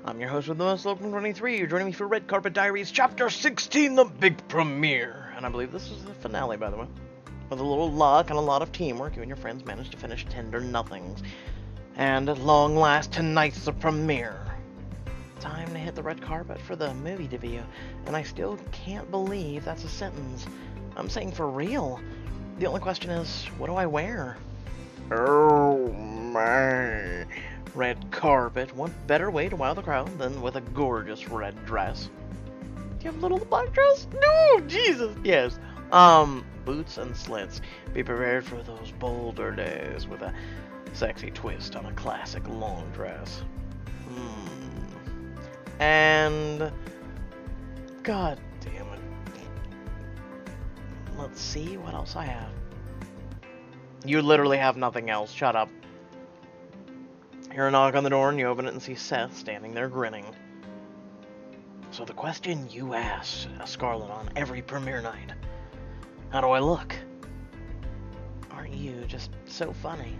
I'm your host with the most local 23. You're joining me for Red Carpet Diaries, Chapter 16, the big premiere. And I believe this is the finale, by the way. With a little luck and a lot of teamwork, you and your friends managed to finish Tender Nothings. And at long last, tonight's the premiere. Time to hit the red carpet for the movie debut. And I still can't believe that's a sentence. I'm saying for real. The only question is, what do I wear? Oh my. Red carpet. What better way to wow the crowd than with a gorgeous red dress? Do you have a little black dress? No, Jesus. Yes. Boots and slits. Be prepared for those bolder days with a sexy twist on a classic long dress. And God damn it. Let's see what else I have. You literally have nothing else. Shut up. Hear a knock on the door and you open it and see Seth standing there grinning. So the question you ask Scarlett on every premiere night. How do I look? Aren't you just so funny?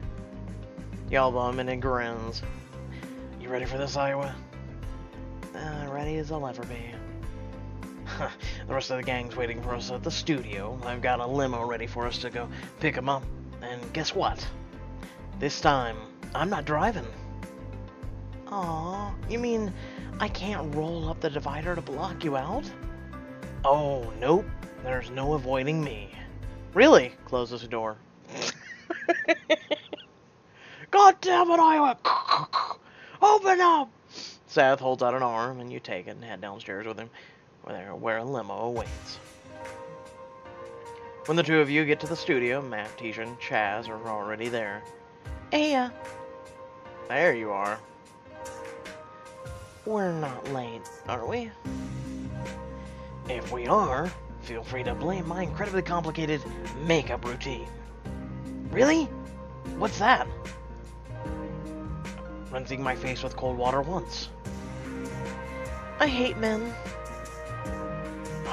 Y'all bum and it grins. You ready for this, Iowa? Ready as I'll ever be. The rest of the gang's waiting for us at the studio. I've got a limo ready for us to go pick 'em up. And guess what? This time, I'm not driving. Aw, you mean I can't roll up the divider to block you out? Oh, nope. There's no avoiding me. Really? Closes the door. God damn it, Iowa! Open up! Seth holds out an arm, and you take it and head downstairs with him, where a limo awaits. When the two of you get to the studio, Matt, Tisha, and Chaz are already there. Hey, there you are. We're not late, are we? If we are, feel free to blame my incredibly complicated makeup routine. Really? What's that? Rinsing my face with cold water once. I hate men.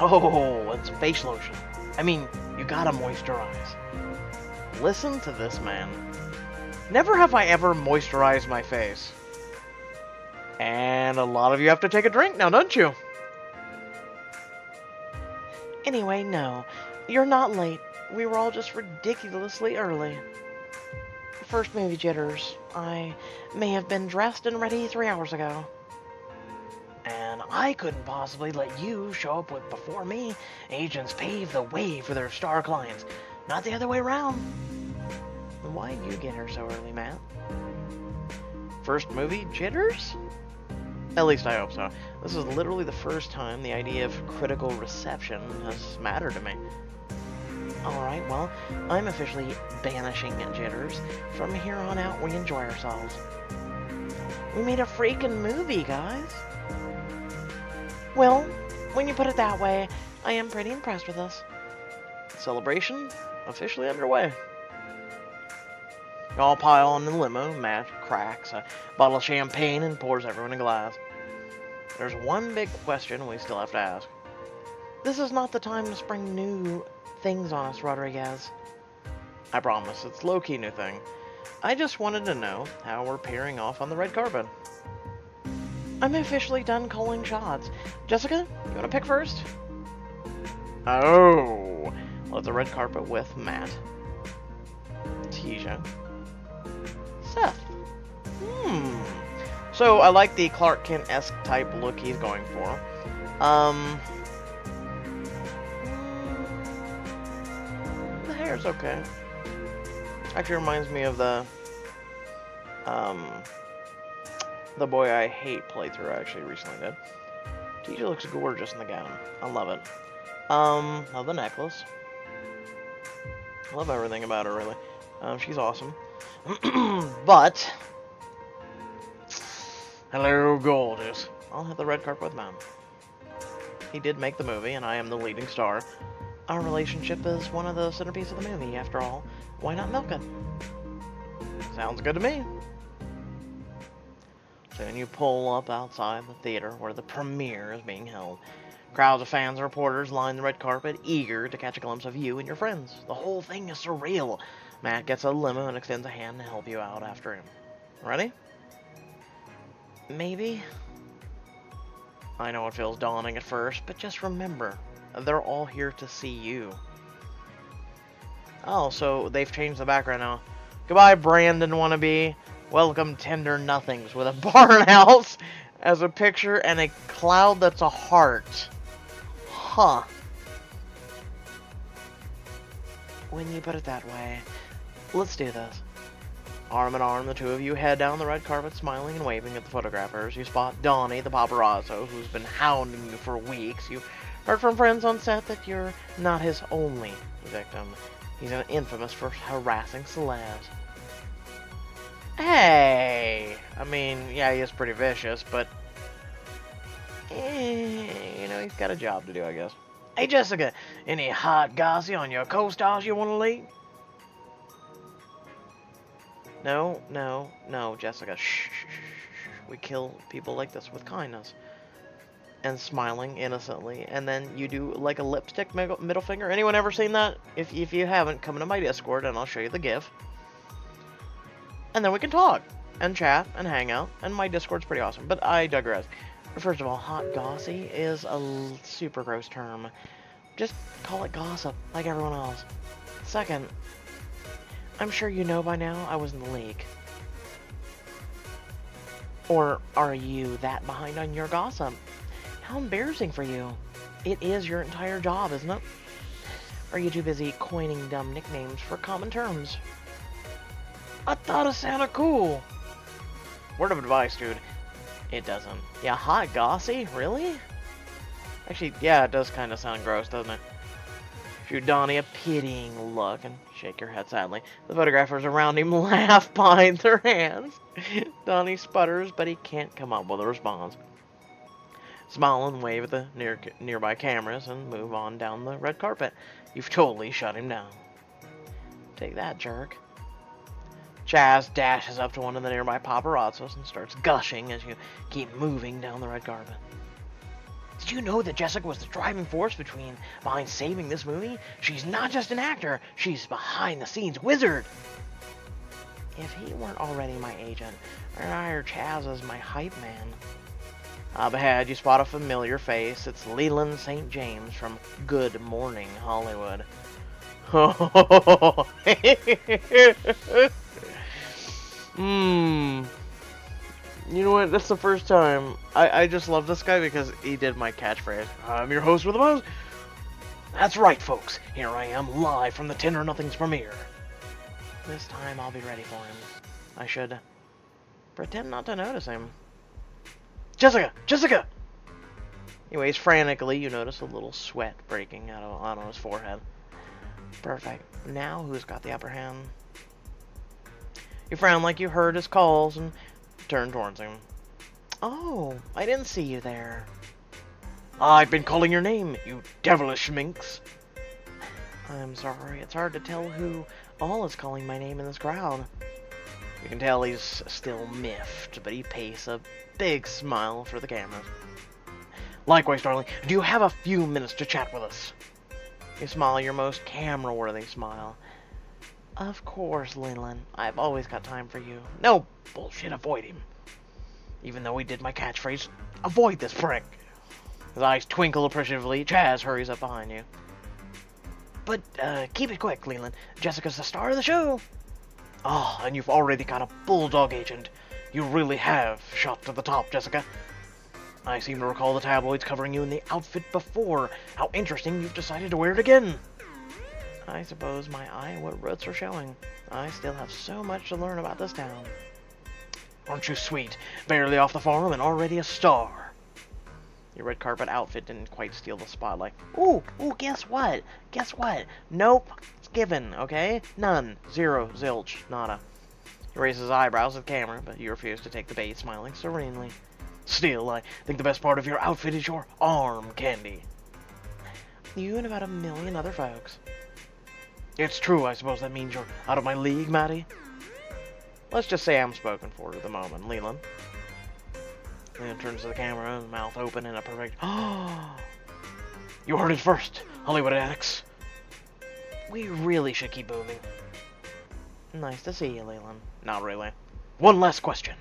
Oh, it's face lotion. I mean, you gotta moisturize. Listen to this, man. Never have I ever moisturized my face. And a lot of you have to take a drink now, don't you? Anyway, no. You're not late. We were all just ridiculously early. First movie jitters. I may have been dressed and ready 3 hours ago. And I couldn't possibly let you show up before me. Agents pave the way for their star clients, not the other way around. Why'd you get here so early, Matt? First movie jitters? At least I hope so. This is literally the first time the idea of critical reception has mattered to me. Alright, well, I'm officially banishing jitters. From here on out, we enjoy ourselves. We made a freaking movie, guys. Well, when you put it that way, I am pretty impressed with us. Celebration officially underway. Y'all pile on the limo. Matt cracks a bottle of champagne and pours everyone a glass. There's one big question we still have to ask. This is not the time to spring new things on us, Rodriguez. I promise, it's low-key new thing. I just wanted to know how we're peering off on the red carpet. I'm officially done calling shots. Jessica, you want to pick first? Oh, let the red carpet with Matt. Tisha. Seth. So I like the Clark Kent-esque type look he's going for. The hair's okay. Actually reminds me of the Boy I Hate playthrough I actually recently did. Tisha looks gorgeous in the gown. I love it. Love the necklace. I love everything about her, really. She's awesome. But hello, gorgeous. I'll hit the red carpet with Mom. He did make the movie, and I am the leading star. Our relationship is one of the centerpieces of the movie, after all. Why not milk it? Sounds good to me. So then you pull up outside the theater where the premiere is being held. Crowds of fans and reporters line the red carpet, eager to catch a glimpse of you and your friends. The whole thing is surreal. Matt gets a limo and extends a hand to help you out after him. Ready? Maybe. I know it feels daunting at first, but just remember, they're all here to see you. Oh, so they've changed the background now. Goodbye, Brandon wannabe. Welcome, Tender Nothings, with a barn house as a picture and a cloud that's a heart. Huh. When you put it that way, let's do this. Arm in arm, the two of you head down the red carpet, smiling and waving at the photographers. You spot Donnie, the paparazzo, who's been hounding you for weeks. You heard from friends on set that you're not his only victim. He's infamous for harassing celebs. Hey! I mean, yeah, he is pretty vicious, but... you know, he's got a job to do, I guess. Hey, Jessica, any hot gossip on your co-stars you want to leak? No, Jessica. Shh. We kill people like this with kindness. And smiling innocently. And then you do like a lipstick middle finger. Anyone ever seen that? If you haven't, come to my Discord and I'll show you the GIF. And then we can talk. And chat and hang out. And my Discord's pretty awesome. But I digress. First of all, hot gossy is a super gross term. Just call it gossip, like everyone else. Second, I'm sure you know by now I was in the league. Or are you that behind on your gossip? How embarrassing for you. It is your entire job, isn't it? Are you too busy coining dumb nicknames for common terms? I thought it sounded cool. Word of advice, dude. It doesn't. Yeah, hot gossy? Really? Actually, yeah, it does kind of sound gross, doesn't it? Shoot Donnie a pitying look and shake your head sadly. The photographers around him laugh behind their hands. Donnie sputters, but he can't come up with a response. Smile and wave at the nearby cameras and move on down the red carpet. You've totally shut him down. Take that, jerk. Chaz dashes up to one of the nearby paparazzos and starts gushing as you keep moving down the red carpet. Did you know that Jessica was the driving force behind saving this movie? She's not just an actor, she's behind-the-scenes wizard. If he weren't already my agent, I'd hire Chaz as my hype man. Up ahead, you spot a familiar face. It's Leland St. James from Good Morning Hollywood. You know what? That's the first time. I just love this guy because he did my catchphrase. I'm your host with the most. That's right, folks. Here I am, live from the Tender Nothings premiere. This time I'll be ready for him. I should pretend not to notice him. Jessica! Jessica! He waves frantically. You notice a little sweat breaking out on his forehead. Perfect. Now who's got the upper hand? You frown like you heard his calls and turn towards him. Oh, I didn't see you there. I've been calling your name, you devilish minx. I'm sorry, it's hard to tell who all is calling my name in this crowd. You can tell he's still miffed, but he pastes a big smile for the camera. Likewise, darling, do you have a few minutes to chat with us? You smile your most camera-worthy smile. Of course, Leland. I've always got time for you. No bullshit, avoid him. Even though he did my catchphrase, avoid this prick. His eyes twinkle appreciatively. Chaz hurries up behind you. But, keep it quick, Leland. Jessica's the star of the show. Oh, and you've already got a bulldog agent. You really have shot to the top, Jessica. I seem to recall the tabloids covering you in the outfit before. How interesting you've decided to wear it again. I suppose my Iowa roots are showing. I still have so much to learn about this town. Aren't you sweet? Barely off the farm and already a star. Your red carpet outfit didn't quite steal the spotlight. Ooh, guess what? Guess what? Nope. It's given, okay? None. Zero. Zilch. Nada. He raises his eyebrows at the camera, but you refuse to take the bait, smiling serenely. Still, I think the best part of your outfit is your arm candy. You and about 1 million other folks. It's true, I suppose that means you're out of my league, Maddie? Let's just say I'm spoken for at the moment, Leland. Leland turns to the camera, his mouth open in a perfect... You heard it first, Hollywood addicts. We really should keep moving. Nice to see you, Leland. Not really. One last question.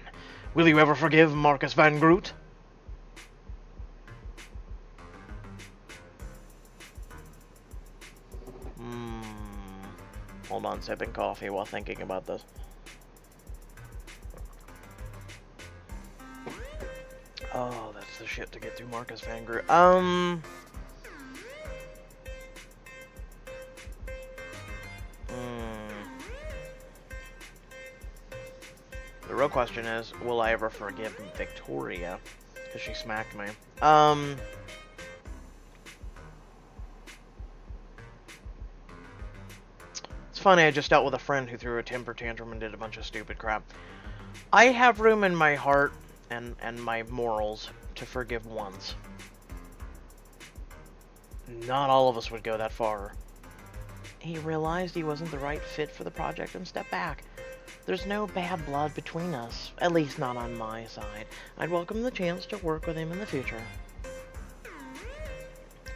Will you ever forgive Marcus Van Groot? hold on, sipping coffee while thinking about this. Oh, that's the shit to get through Marcus Fangru. The real question is, will I ever forgive Victoria? Because she smacked me. It's funny, I just dealt with a friend who threw a temper tantrum and did a bunch of stupid crap. I have room in my heart and my morals to forgive once. Not all of us would go that far. He realized he wasn't the right fit for the project and stepped back. There's no bad blood between us, at least not on my side. I'd welcome the chance to work with him in the future.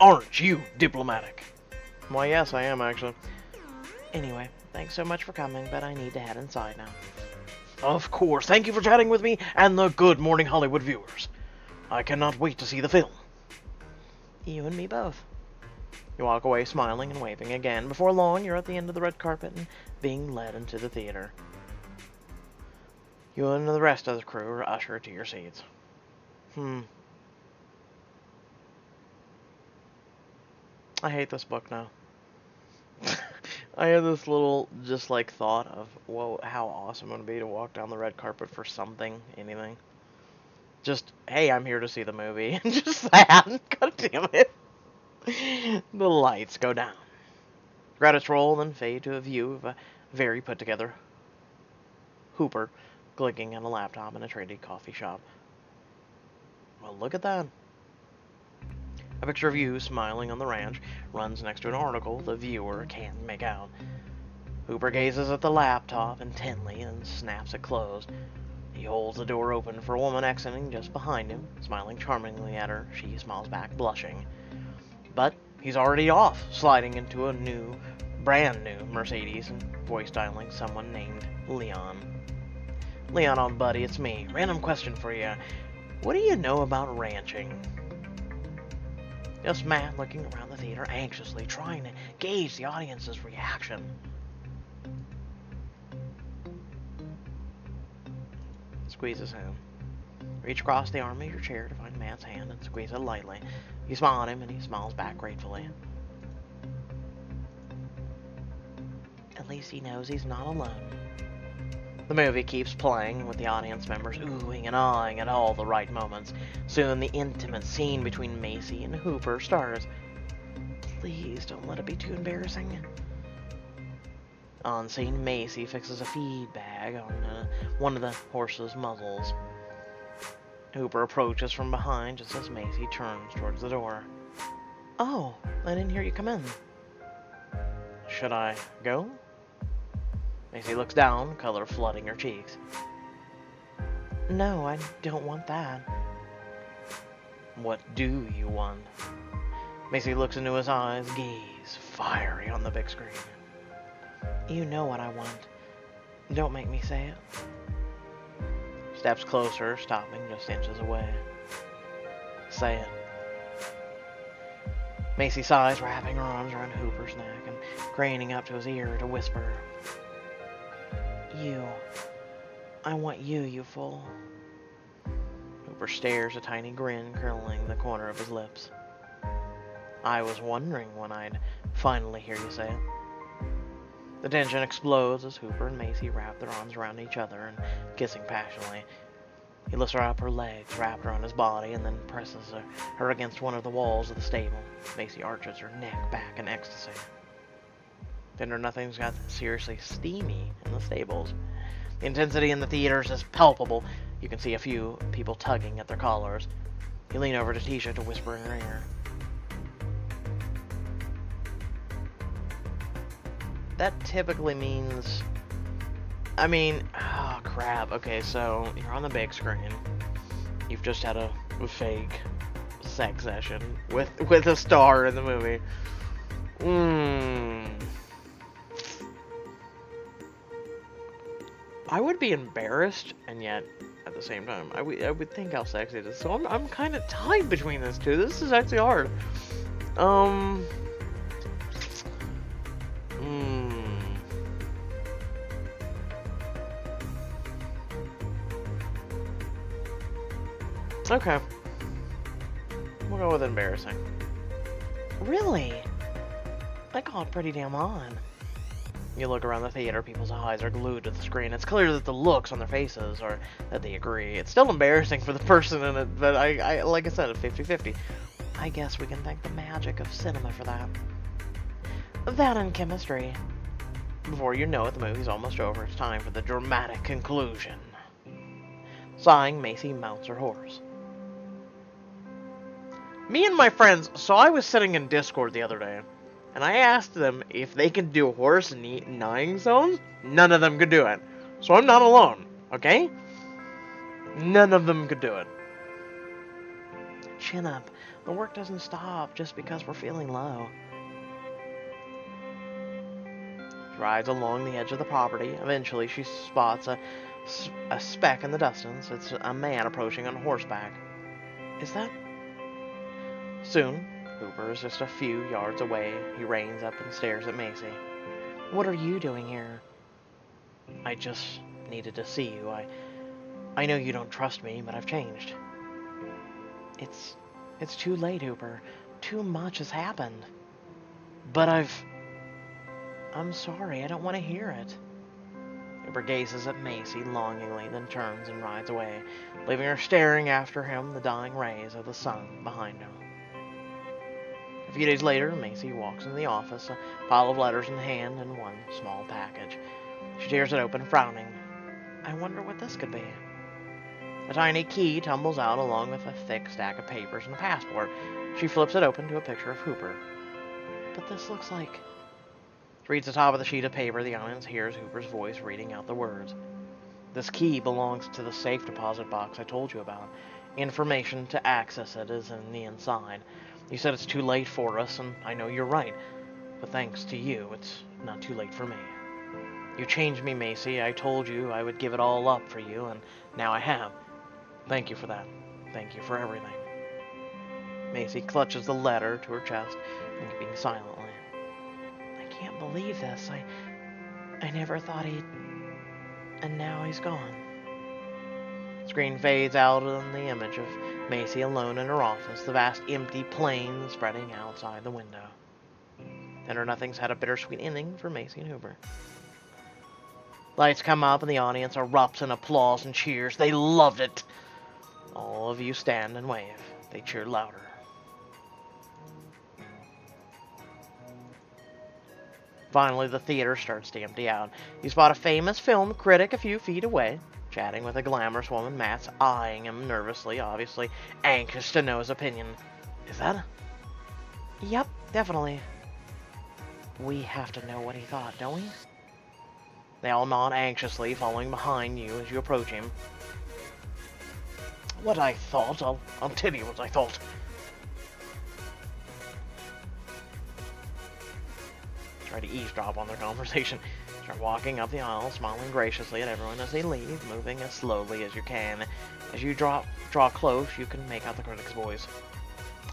Aren't you diplomatic? Why, yes, I am, actually. Anyway, thanks so much for coming, but I need to head inside now. Of course, thank you for chatting with me and the Good Morning Hollywood viewers. I cannot wait to see the film. You and me both. You walk away smiling and waving again. Before long, you're at the end of the red carpet and being led into the theater. You and the rest of the crew are ushered to your seats. I hate this book now. I had this little, just like, thought of, whoa, how awesome it would be to walk down the red carpet for something, anything. Just, hey, I'm here to see the movie. And just that. God damn it. The lights go down. Credits roll, then fade to a view of a very put-together Hooper clicking on a laptop in a trendy coffee shop. Well, look at that. A picture of you smiling on the ranch runs next to an article the viewer can't make out. Hooper gazes at the laptop intently and snaps it closed. He holds the door open for a woman exiting just behind him, smiling charmingly at her. She smiles back, blushing. But he's already off, sliding into a brand new Mercedes and voice dialing someone named Leon. Leon, old buddy, it's me. Random question for you. What do you know about ranching? Just Matt looking around the theater anxiously, trying to gauge the audience's reaction. Squeeze his hand. Reach across the arm of your chair to find Matt's hand and squeeze it lightly. You smile at him and he smiles back gratefully. At least he knows he's not alone. The movie keeps playing, with the audience members oohing and awing at all the right moments. Soon the intimate scene between Macy and Hooper starts. Please don't let it be too embarrassing. On scene, Macy fixes a feed bag on one of the horse's muzzles. Hooper approaches from behind just as Macy turns towards the door. Oh, I didn't hear you come in. Should I go? Macy looks down, color flooding her cheeks. No, I don't want that. What do you want? Macy looks into his eyes, gaze fiery on the big screen. You know what I want. Don't make me say it. Steps closer, stopping just inches away. Say it. Macy sighs, wrapping her arms around Hooper's neck and craning up to his ear to whisper. You. I want you, you fool. Hooper stares, a tiny grin curling the corner of his lips. I was wondering when I'd finally hear you say it. The tension explodes as Hooper and Macy wrap their arms around each other and kissing passionately. He lifts her up her legs, wrapped around his body, and then presses her against one of the walls of the stable. Macy arches her neck back in ecstasy. Tender Nothing's got seriously steamy in the stables. The intensity in the theaters is palpable. You can see a few people tugging at their collars. You lean over to Tisha to whisper in her ear. That typically means... oh crap. Okay, so you're on the big screen. You've just had a fake sex session with a star in the movie. I would be embarrassed, and yet at the same time, I would think how sexy it is. So I'm kind of tied between these two. This is actually hard. Okay. We'll go with embarrassing. Really? I caught pretty damn on. You look around the theater, people's eyes are glued to the screen. It's clear that the looks on their faces are that they agree. It's still embarrassing for the person in it, but I like I said, it's 50-50. I guess we can thank the magic of cinema for that. That and chemistry. Before you know it, the movie's almost over. It's time for the dramatic conclusion. Sighing, Macy mounts her horse. Me and my friends, so I was sitting in Discord the other day, and I asked them if they could do horse neighing zones. None of them could do it. So I'm not alone, okay? None of them could do it. Chin up. The work doesn't stop just because we're feeling low. She rides along the edge of the property. Eventually, she spots a speck in the distance. It's a man approaching on horseback. Is that... Soon, Hooper is just a few yards away. He reins up and stares at Macy. What are you doing here? I just needed to see you. I know you don't trust me, but I've changed. It's too late, Hooper. Too much has happened. But I'm sorry, I don't want to hear it. Hooper gazes at Macy longingly, then turns and rides away, leaving her staring after him, the dying rays of the sun behind him. A few days later, Macy walks into the office, a pile of letters in hand and one small package. She tears it open, frowning. I wonder what this could be. A tiny key tumbles out along with a thick stack of papers and a passport. She flips it open to a picture of Hooper. But this looks like... She reads the top of the sheet of paper. The audience hears Hooper's voice reading out the words. This key belongs to the safe deposit box I told you about. Information to access it is in the inside. You said it's too late for us, and I know you're right. But thanks to you, it's not too late for me. You changed me, Macy. I told you I would give it all up for you, and now I have. Thank you for that. Thank you for everything. Macy clutches the letter to her chest, weeping silently. I can't believe this. I never thought he'd... And now he's gone. The screen fades out on the image of Macy alone in her office, the vast empty plain spreading outside the window. And her nothings had a bittersweet ending for Macy and Hooper. Lights come up and the audience erupts in applause and cheers. They loved it. All of you stand and wave. They cheer louder. Finally, the theater starts to empty out. You spot a famous film critic a few feet away, chatting with a glamorous woman. Matt's eyeing him nervously, obviously anxious to know his opinion. Is that? Yep, definitely. We have to know what he thought, don't we? They all nod anxiously, following behind you as you approach him. What I thought? I'll tell you what I thought. Try to eavesdrop on their conversation. Start walking up the aisle, smiling graciously at everyone as they leave, moving as slowly as you can. As you draw close, you can make out the critic's voice.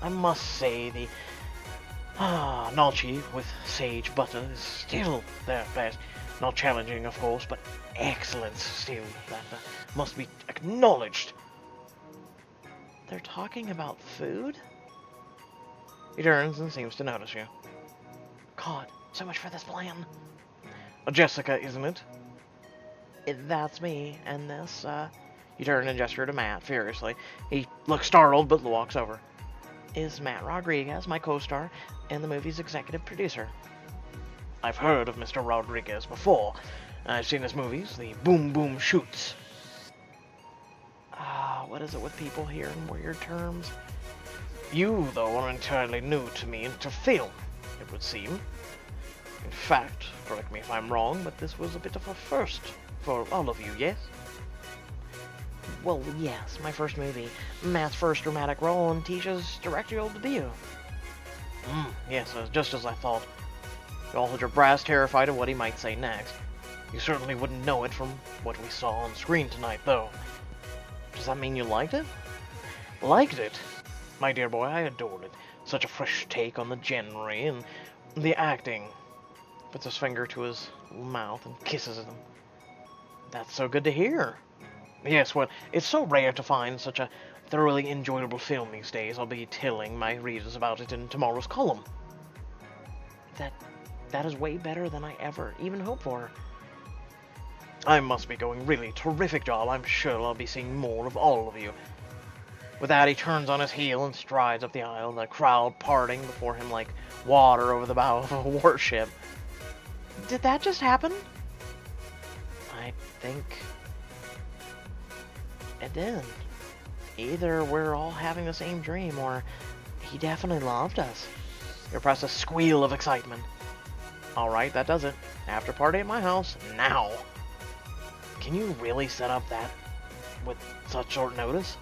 I must say the gnocchi with sage butter is still their best. Not challenging, of course, but excellent still. That must be acknowledged. They're talking about food? He turns and seems to notice you. God, so much for this plan. Jessica, isn't it? That's me, and this, You turn and gesture to Matt, furiously. He looks startled, but walks over. Is Matt Rodriguez, my co-star, and the movie's executive producer. I've heard of Mr. Rodriguez before. I've seen his movies, the Boom Boom Shoots. What is it with people here in weird terms? You, though, are entirely new to me and to film, it would seem. In fact, correct me if I'm wrong, but this was a bit of a first for all of you, yes? Well, yes, my first movie, Matt's first dramatic role, and Tisha's directorial debut. Yes, just as I thought. You all had your brass terrified of what he might say next. You certainly wouldn't know it from what we saw on screen tonight, though. Does that mean you liked it? Liked it? My dear boy, I adored it. Such a fresh take on the genre and the acting. Puts his finger to his mouth and kisses him. That's so good to hear. Yes, well, it's so rare to find such a thoroughly enjoyable film these days. I'll be telling my readers about it in tomorrow's column. That is way better than I ever even hoped for. I must be going really terrific job. I'm sure I'll be seeing more of all of you. With that, he turns on his heel and strides up the aisle, the crowd parting before him like water over the bow of a warship. Did that just happen? I think it did. Either we're all having the same dream, or he definitely loved us. You repress a squeal of excitement. Alright, that does it. After party at my house, now. Can you really set up that with such short notice?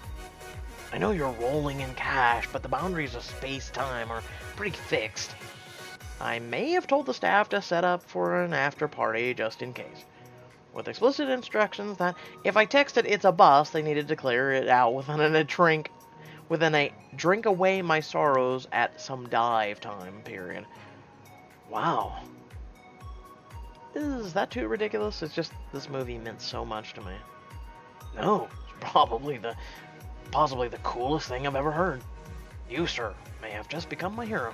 I know you're rolling in cash, but the boundaries of space-time are pretty fixed. I may have told the staff to set up for an after-party just in case, with explicit instructions that if I texted it's a bus, they needed to clear it out within a drink away my sorrows at some dive time period. Wow. Is that too ridiculous? It's just this movie meant so much to me. No, it's possibly the coolest thing I've ever heard. You, sir, may have just become my hero.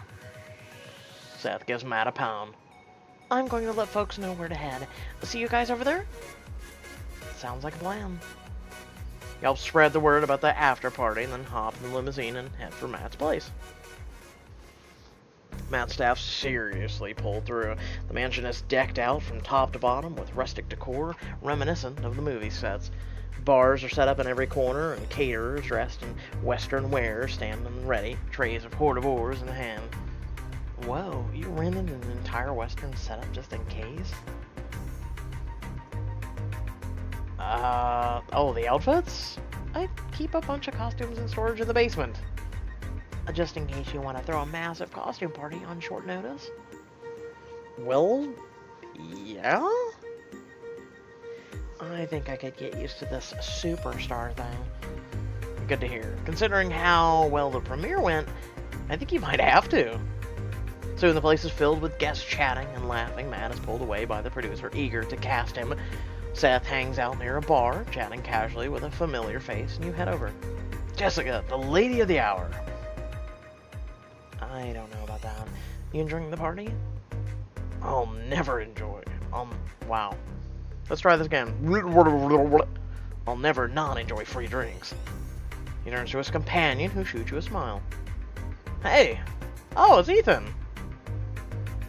Seth gives Matt a pound. I'm going to let folks know where to head. See you guys over there? Sounds like a plan. He helps spread the word about the after party and then hop in the limousine and head for Matt's place. Matt's staff seriously pulled through. The mansion is decked out from top to bottom with rustic decor reminiscent of the movie sets. Bars are set up in every corner, and caterers dressed in western wear stand ready, trays of hors d'oeuvres in hand. Whoa, you rented an entire western setup just in case? Oh, the outfits? I keep a bunch of costumes in storage in the basement. Just in case you want to throw a massive costume party on short notice? Well, yeah? I think I could get used to this superstar thing. Good to hear. Considering how well the premiere went, I think you might have to. Soon the place is filled with guests chatting and laughing. Matt is pulled away by the producer, eager to cast him. Seth hangs out near a bar, chatting casually with a familiar face, and you head over. Jessica, the lady of the hour. I don't know about that. You enjoying the party? I'll never enjoy. Wow. Let's try this again. I'll never not enjoy free drinks. He turns to his companion, who shoots you a smile. Hey! Oh, it's Ethan!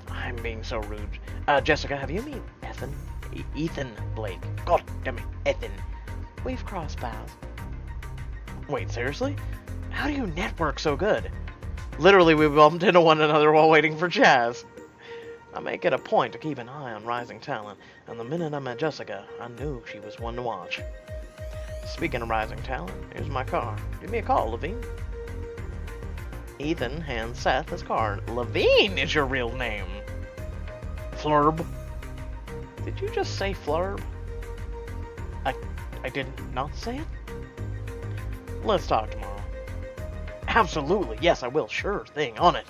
I'm being so rude. Jessica, have you met Ethan Blake? God damn it, Ethan. We've crossed paths. Wait, seriously? How do you network so good? Literally, we bumped into one another while waiting for Chaz. I make it a point to keep an eye on rising talent, and the minute I met Jessica, I knew she was one to watch. Speaking of rising talent, here's my car. Give me a call, Levine. Ethan hands Seth his card. Levine is your real name. Flurb. Did you just say Flurb? I did not say it? Let's talk tomorrow. Absolutely, yes I will. Sure thing, on it.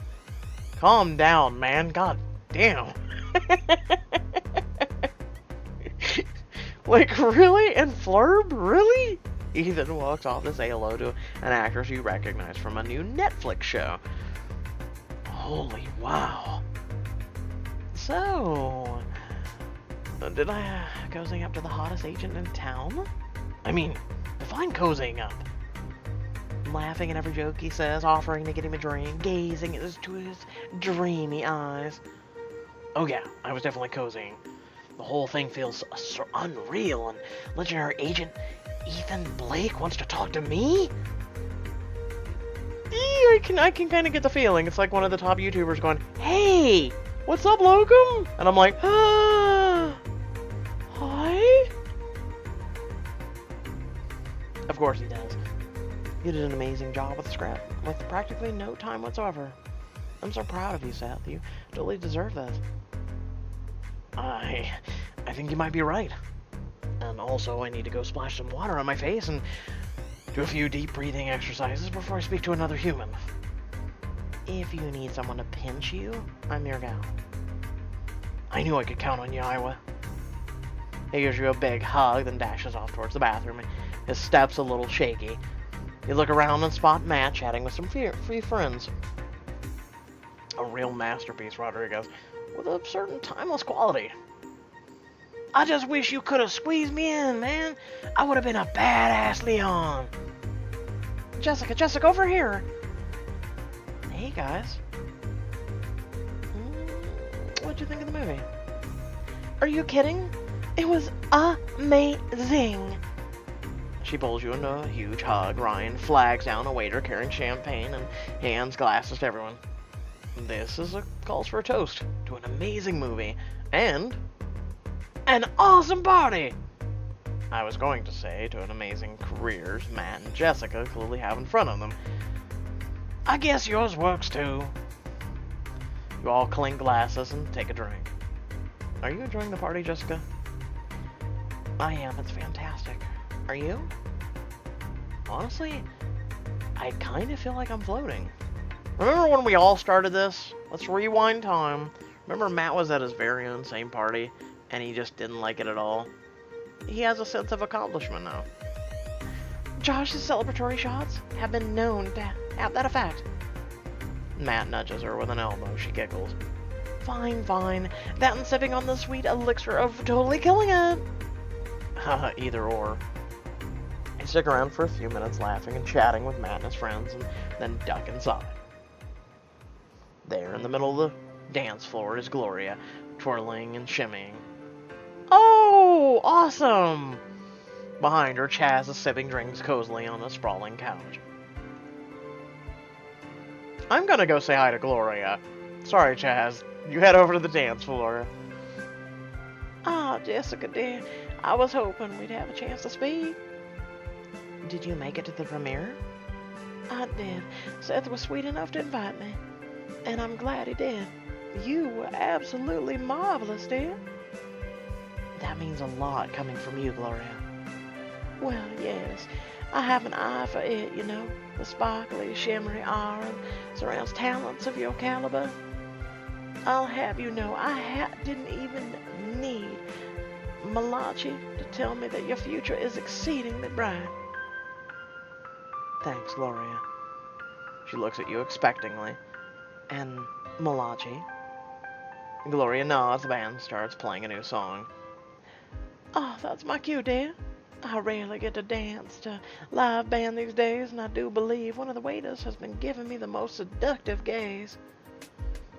Calm down, man. God damn. Like, really? And Flurb? Really? Ethan walks off to say hello to an actress you recognize from a new Netflix show. Holy wow. So, did I cozying up to the hottest agent in town? I mean, define cozying up. Laughing at every joke he says, offering to get him a drink, gazing into his dreamy eyes. Oh yeah, I was definitely cozying. The whole thing feels so unreal, and legendary agent Ethan Blake wants to talk to me? I can kind of get the feeling. It's like one of the top YouTubers going, hey, what's up, Locum? And I'm like, hi? Of course he does. You did an amazing job with the script, with practically no time whatsoever. I'm so proud of you, Seth. You totally deserve this. I think you might be right. And also, I need to go splash some water on my face and do a few deep breathing exercises before I speak to another human. If you need someone to pinch you, I'm your gal. I knew I could count on you, Iowa. He gives you a big hug, then dashes off towards the bathroom. His step's a little shaky. You look around and spot Matt chatting with some free friends. A real masterpiece, Rodriguez, with a certain timeless quality. I just wish you could have squeezed me in, man. I would have been a badass Leon. Jessica, over here. Hey, guys. What'd you think of the movie? Are you kidding? It was amazing. She pulls you into a huge hug. Ryan flags down a waiter carrying champagne and hands glasses to everyone. This is a calls for a toast to an amazing movie and an awesome party. I was going to say to an amazing careers Matt and Jessica clearly have in front of them. I guess yours works too. You all clink glasses and take a drink. Are you enjoying the party, Jessica? I am. It's fantastic. Are you? Honestly, I kind of feel like I'm floating. Remember when we all started this? Let's rewind time. Remember Matt was at his very own same party, and he just didn't like it at all? He has a sense of accomplishment now. Josh's celebratory shots have been known to have that effect. Matt nudges her with an elbow. She giggles. Fine. That and sipping on the sweet elixir of totally killing it. Either or. They stick around for a few minutes laughing and chatting with Matt and his friends, and then duck inside. There in the middle of the dance floor is Gloria, twirling and shimmying. Oh, awesome! Behind her, Chaz is sipping drinks cozily on a sprawling couch. I'm gonna go say hi to Gloria. Sorry, Chaz. You head over to the dance floor. Ah, Jessica, dear. I was hoping we'd have a chance to speak. Did you make it to the premiere? I did. Seth was sweet enough to invite me. And I'm glad he did. You were absolutely marvelous, dear. That means a lot coming from you, Gloria. Well, yes. I have an eye for it, you know. The sparkly, shimmery aura surrounds talents of your caliber. I'll have you know, I didn't even need Malachi to tell me that your future is exceedingly bright. Thanks, Gloria. She looks at you expectingly. And Malachi? Gloria nods. The band starts playing a new song. Oh, that's my cue, dear. I rarely get to dance to live band these days, and I do believe one of the waiters has been giving me the most seductive gaze.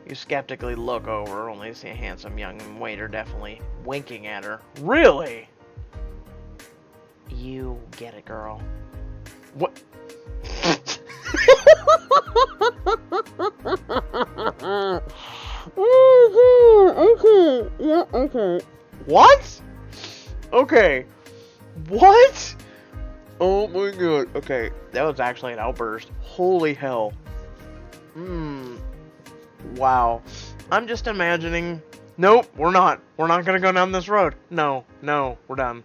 You skeptically look over, only to see a handsome young waiter definitely winking at her. Really? You get it, girl. What? Okay. Yeah, okay. What? Okay. What? Oh my god. Okay. That was actually an outburst. Holy hell. Wow. I'm just imagining. Nope, we're not. We're not gonna go down this road. No, we're done.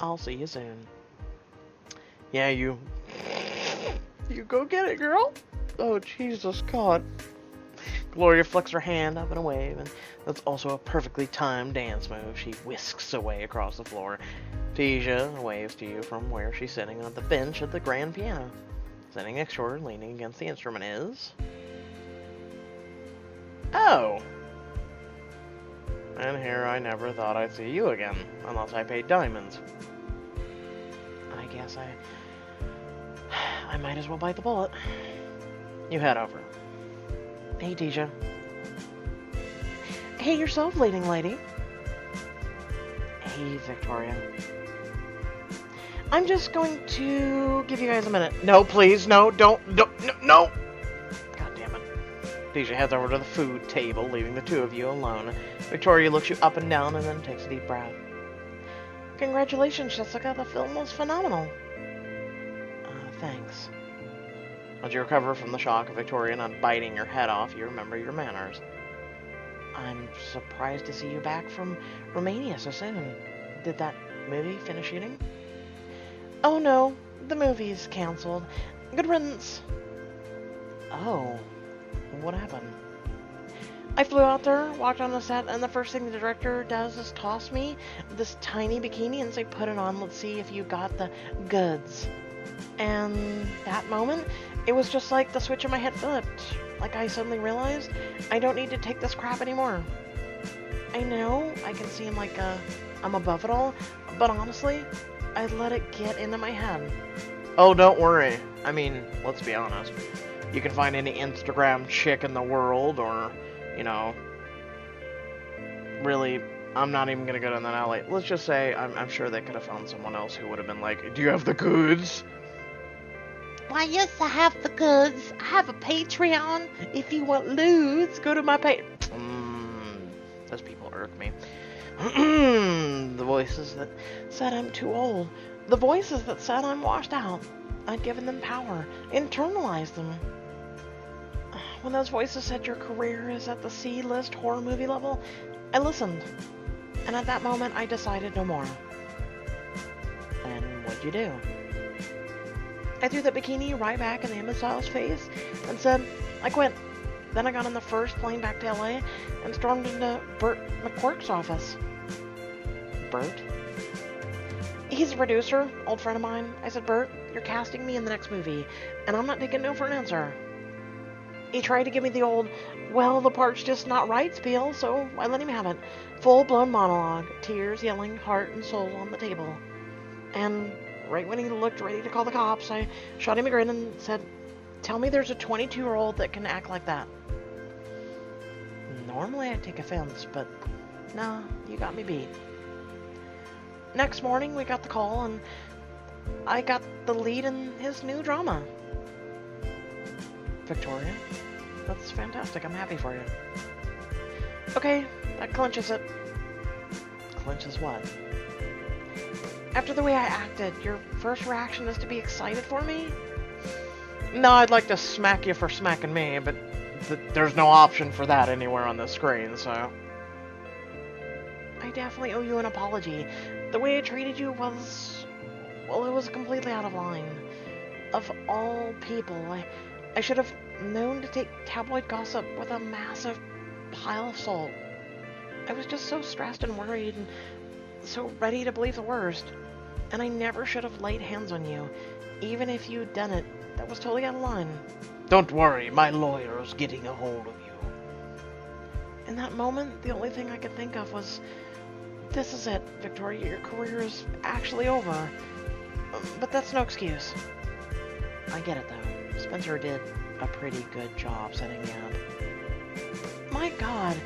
I'll see you soon. Yeah, you go get it, girl. Oh, Jesus, God. Gloria flicks her hand up in a wave, and that's also a perfectly timed dance move. She whisks away across the floor. Tisha waves to you from where she's sitting on the bench at the grand piano. Sitting next to her, leaning against the instrument is... Oh! And here I never thought I'd see you again, unless I paid diamonds. I guess I might as well bite the bullet. You head over. Hey, Tisha. Hey, yourself, leading lady. Hey, Victoria. I'm just going to give you guys a minute. No, please, no, don't, no! God damn it. Tisha heads over to the food table, leaving the two of you alone. Victoria looks you up and down and then takes a deep breath. Congratulations, Jessica. The film was phenomenal. Thanks. As you recover from the shock of Victoria not biting your head off, you remember your manners. I'm surprised to see you back from Romania so soon. Did that movie finish shooting? Oh no, the movie's cancelled. Good riddance. Oh, what happened? I flew out there, walked on the set, and the first thing the director does is toss me this tiny bikini and say, put it on, let's see if you got the goods. And that moment, it was just like the switch in my head flipped. Like I suddenly realized, I don't need to take this crap anymore. I know I can seem like I'm above it all, but honestly, I let it get into my head. Oh, don't worry. I mean, let's be honest. You can find any Instagram chick in the world, or, you know, really, I'm not even gonna go down that alley. Let's just say, I'm sure they could have found someone else who would have been like, do you have the goods? Why, yes, I have the goods. I have a Patreon. If you want lewds, go to my page. Those people irk me. The voices that said I'm too old. The voices that said I'm washed out. I'd given them power. Internalized them. When those voices said your career is at the C-list horror movie level, I listened. And at that moment, I decided no more. And what'd you do? I threw the bikini right back in the imbecile's face and said, I quit. Then I got on the first plane back to LA and stormed into Bert McQuirk's office. Bert? He's a producer, old friend of mine. I said, Bert, you're casting me in the next movie, and I'm not taking no for an answer. He tried to give me the old, well, the part's just not right spiel, so I let him have it. Full-blown monologue, tears, yelling, heart and soul on the table. And right when he looked ready to call the cops, I shot him a grin and said, tell me there's a 22-year-old that can act like that. Normally I'd take offense, but nah, you got me beat. Next morning we got the call and I got the lead in his new drama. Victoria, that's fantastic. I'm happy for you. Okay, that clinches it. Clinches what? After the way I acted, your first reaction is to be excited for me? No, I'd like to smack you for smacking me, but there's no option for that anywhere on the screen, so... I definitely owe you an apology. The way I treated you was... well, it was completely out of line. Of all people, I should have known to take tabloid gossip with a massive pile of salt. I was just so stressed and worried, and so ready to believe the worst. And I never should have laid hands on you, even if you'd done it. That was totally out of line. Don't worry, my lawyer's getting a hold of you. In that moment, the only thing I could think of was, this is it, Victoria, your career is actually over. But that's no excuse. I get it, though. Spencer did a pretty good job setting me up. My God,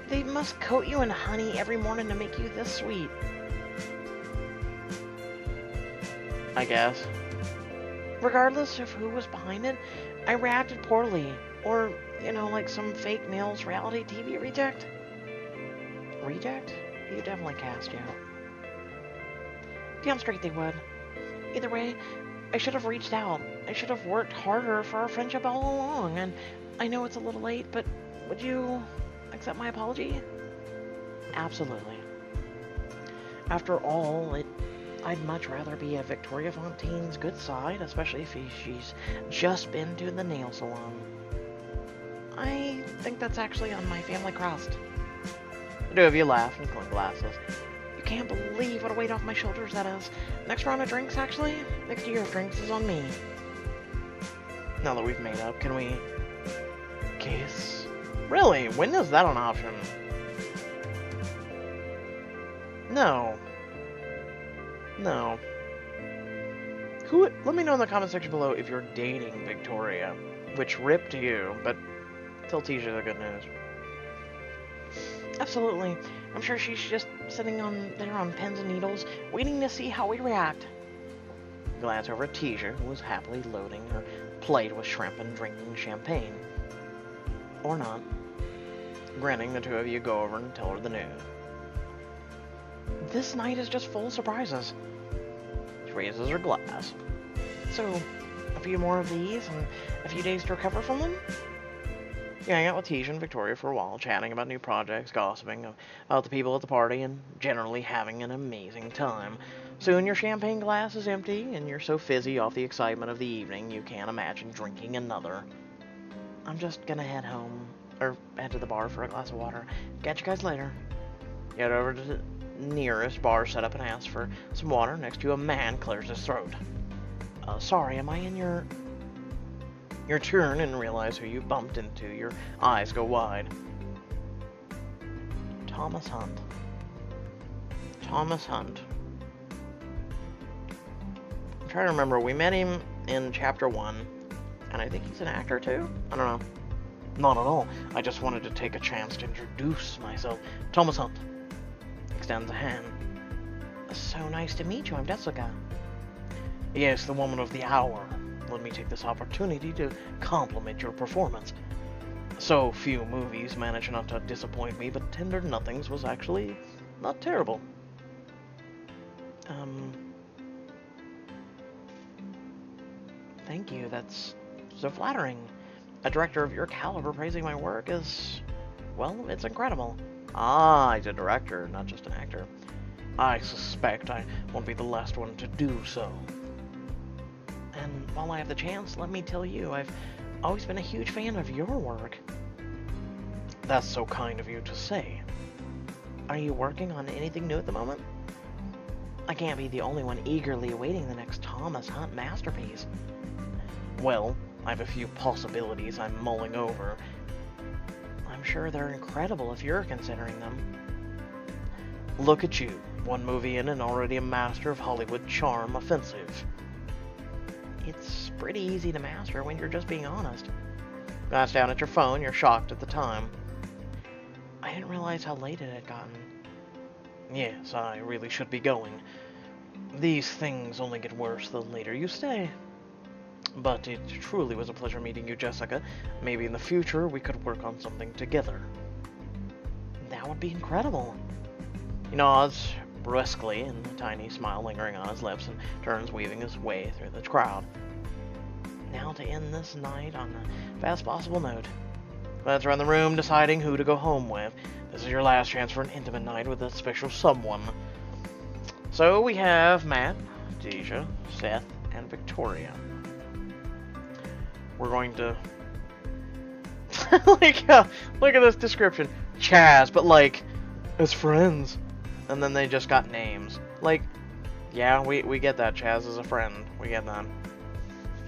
they must coat you in honey every morning to make you this sweet. I guess. Regardless of who was behind it, I reacted poorly. Or, you know, like some fake male's reality TV reject. Reject? You definitely cast you. Damn straight they would. Either way, I should have reached out. I should have worked harder for our friendship all along. And I know it's a little late, but would you accept my apology? Absolutely. After all, I'd much rather be at Victoria Fontaine's good side, especially if she's just been to the nail salon. I think that's actually on my family crest. The two of you laugh and clink glasses. You can't believe what a weight off my shoulders that is. Next round of drinks, actually? Next year of drinks is on me. Now that we've made up, can we kiss? Really? When is that an option? No. No. Let me know in the comment section below if you're dating Victoria. Which rip to you, but tell Tisha the good news. Absolutely. I'm sure she's just sitting there on pins and needles, waiting to see how we react. Glance over at Tisha, who was happily loading her plate with shrimp and drinking champagne. Or not. Grinning, the two of you go over and tell her the news. This night is just full of surprises. She raises her glass. So, a few more of these and a few days to recover from them? You hang out with Tisha and Victoria for a while, chatting about new projects, gossiping about the people at the party, and generally having an amazing time. Soon your champagne glass is empty, and you're so fizzy off the excitement of the evening you can't imagine drinking another. I'm just gonna head home, or head to the bar for a glass of water. Catch you guys later. Get over to the nearest bar setup and ask for some water next to a man clears his throat. Sorry, am I in your turn and realize who you bumped into? Your eyes go wide. Thomas Hunt. Thomas Hunt. I'm trying to remember. We met him in Chapter 1, and I think he's an actor too? I don't know. Not at all. I just wanted to take a chance to introduce myself. Thomas Hunt. Extends a hand. So nice to meet you. I'm Jessica. Yes, the woman of the hour. Let me take this opportunity to compliment your performance. So few movies manage not to disappoint me, but Tender Nothings was actually not terrible. Thank you, that's so flattering. A director of your caliber praising my work is, well, it's incredible. Ah, he's a director, not just an actor. I suspect I won't be the last one to do so. And while I have the chance, let me tell you, I've always been a huge fan of your work. That's so kind of you to say. Are you working on anything new at the moment? I can't be the only one eagerly awaiting the next Thomas Hunt masterpiece. Well, I have a few possibilities I'm mulling over. I'm sure they're incredible if you're considering them. Look at you, one movie in and already a master of Hollywood charm offensive. It's pretty easy to master when you're just being honest. Glance down at your phone, you're shocked at the time. I didn't realize how late it had gotten. Yes, I really should be going. These things only get worse the later you stay. But it truly was a pleasure meeting you, Jessica. Maybe in the future we could work on something together. That would be incredible. He nods brusquely, and a tiny smile lingering on his lips, and turns weaving his way through the crowd. Now to end this night on the best possible note. Let's run the room deciding who to go home with. This is your last chance for an intimate night with a special someone. So we have Matt, Deja, Seth, and Victoria. We're going to... look at this description. Chaz, but like, as friends. And then they just got names. Like, yeah, we get that. Chaz is a friend. We get that.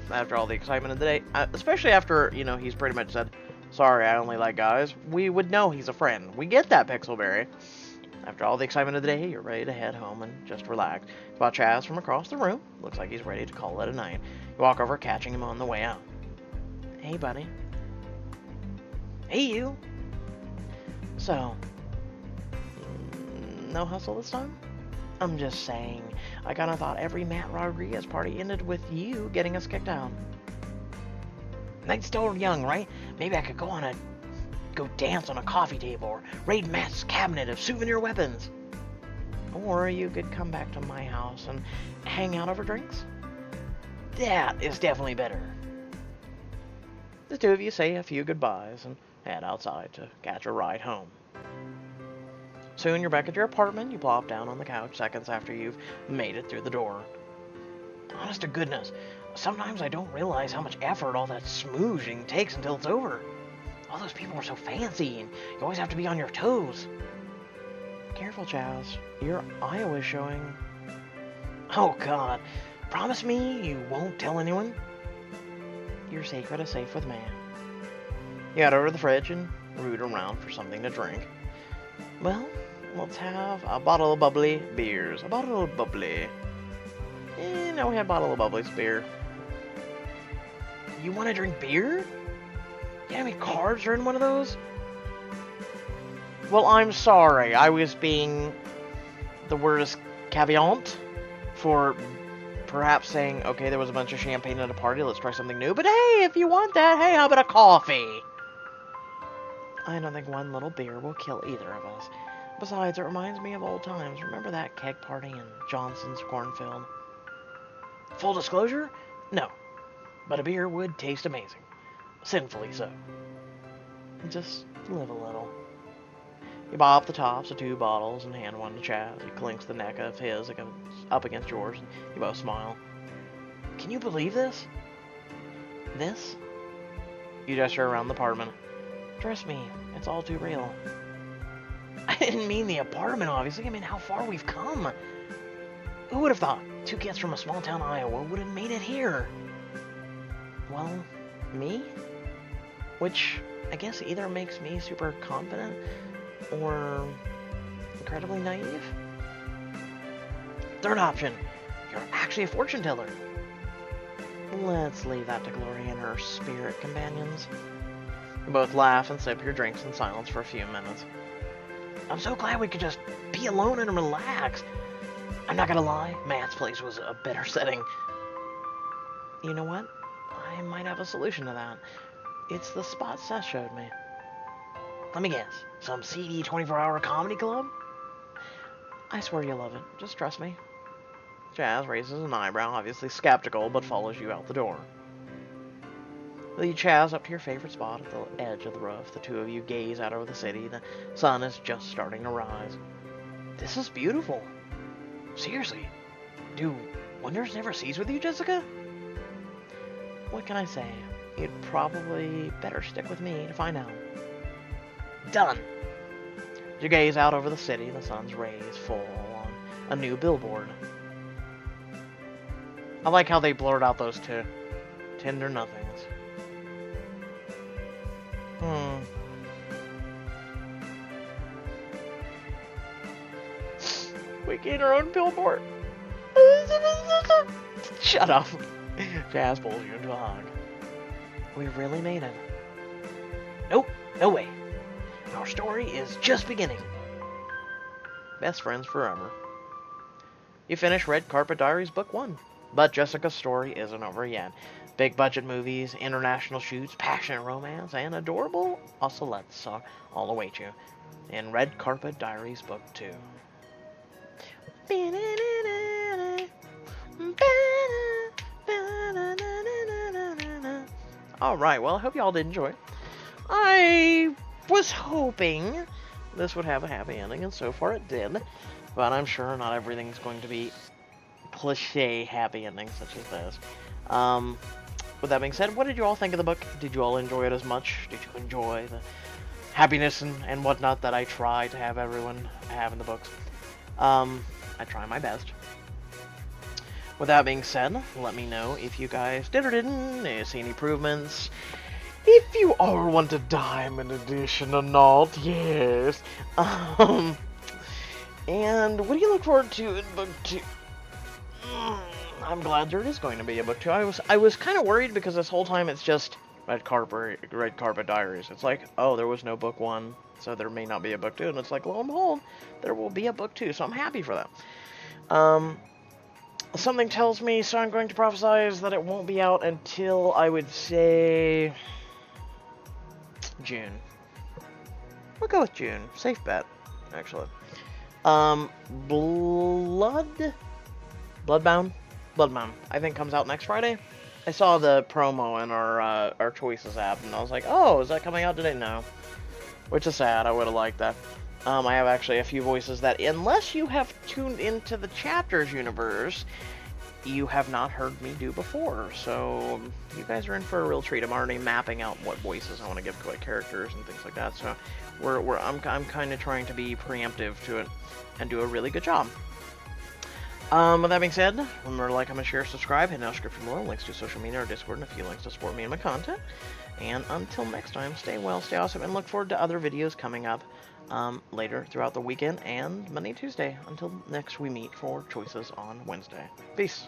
After all the excitement of the day. Especially after, you know, he's pretty much said, sorry, I only like guys. We would know he's a friend. We get that, Pixelberry. After all the excitement of the day, you're ready to head home and just relax. Spot Chaz from across the room. Looks like he's ready to call it a night. You walk over, catching him on the way out. Hey, buddy. Hey, you. So, no hustle this time? I'm just saying. I kinda thought every Matt Rodriguez party ended with you getting us kicked out. Night's still young, right? Maybe I could go dance on a coffee table or raid Matt's cabinet of souvenir weapons. Or you could come back to my house and hang out over drinks. That is definitely better. The two of you say a few goodbyes and head outside to catch a ride home. Soon you're back at your apartment. You plop down on the couch seconds after you've made it through the door. Honest to goodness, sometimes I don't realize how much effort all that smooching takes until it's over. All those people are so fancy, and you always have to be on your toes. Careful, Chaz. Your eye was showing. Oh, God. Promise me you won't tell anyone? Your secret is safe with me. You head over to the fridge and root around for something to drink. Well, let's have a bottle of bubbly beers. A bottle of bubbly. No, we had a bottle of bubbly's beer. You want to drink beer? You have any carbs are in one of those? Well, I'm sorry. I was being... the word is caveat for perhaps saying, okay, there was a bunch of champagne at a party, let's try something new. But hey, if you want that, hey, how about a coffee? I don't think one little beer will kill either of us. Besides, it reminds me of old times. Remember that keg party in Johnson's cornfield? Full disclosure? No. But a beer would taste amazing. Sinfully so. Just live a little. You buy off the tops of 2 bottles and hand one to Chaz. He clinks the neck of his up against yours, and you both smile. Can you believe this? This? You gesture around the apartment. Trust me, it's all too real. I didn't mean the apartment, obviously. I mean how far we've come. Who would have thought? 2 kids from a small town Iowa would have made it here. Well, me? Which I guess either makes me super confident or incredibly naive. Third option, you're actually a fortune teller. Let's leave that to Gloria and her spirit companions. You both laugh and sip your drinks in silence for a few minutes. I'm so glad we could just be alone and relax. I'm not gonna lie, Matt's place was a better setting. You know what? I might have a solution to that. It's the spot Seth showed me. Let me guess, some seedy 24-hour comedy club? I swear you'll love it. Just trust me. Jazz raises an eyebrow, obviously skeptical, but follows you out the door. Lead Chaz up to your favorite spot at the edge of the roof. The two of you gaze out over the city. The sun is just starting to rise. This is beautiful. Seriously. Do wonders never cease with you, Jessica? What can I say? You'd probably better stick with me to find out. Done. You gaze out over the city. The sun's rays fall on a new billboard. I like how they blurred out those two. Tender nothings. We get our own billboard. Shut up. Jazz pulls you into a hug. We really made it. Nope, no way. Our story is just beginning. Best friends forever. You finish Red Carpet Diaries Book 1. But Jessica's story isn't over yet. Big budget movies, international shoots, passionate romance, and adorable oscillettes all await you in Red Carpet Diaries Book 2. Alright, well, I hope y'all did enjoy. I was hoping this would have a happy ending, and so far it did. But I'm sure not everything's going to be cliche happy endings such as this. With that being said, what did you all think of the book? Did you all enjoy it as much? Did you enjoy the happiness and whatnot that I try to have everyone have in the books? I try my best. With that being said, let me know if you guys did or didn't see any improvements. If you all want a diamond edition or not, yes. And what do you look forward to in book 2? I'm glad there is going to be a book 2. I was kind of worried because this whole time it's just Red Carpet Diaries. It's like, oh, there was no book 1, so there may not be a book 2. And it's like, lo and behold, there will be a book 2. So I'm happy for that. Something tells me, so I'm going to prophesize that it won't be out until, I would say, June. We'll go with June. Safe bet, actually. Bloodbound, I think comes out next Friday. I saw the promo in our Choices app, and I was like, oh, is that coming out today? No. Which is sad. I would have liked that. I have actually a few voices that, unless you have tuned into the Chapters universe, you have not heard me do before. So you guys are in for a real treat. I'm already mapping out what voices I want to give to what characters and things like that. So I'm kind of trying to be preemptive to it and do a really good job. With that being said, remember to like, comment, share, subscribe, hit the description below, links to social media or Discord, and a few links to support me and my content. And until next time, stay well, stay awesome, and look forward to other videos coming up later throughout the weekend and Monday and Tuesday until next we meet for Choices on Wednesday. Peace.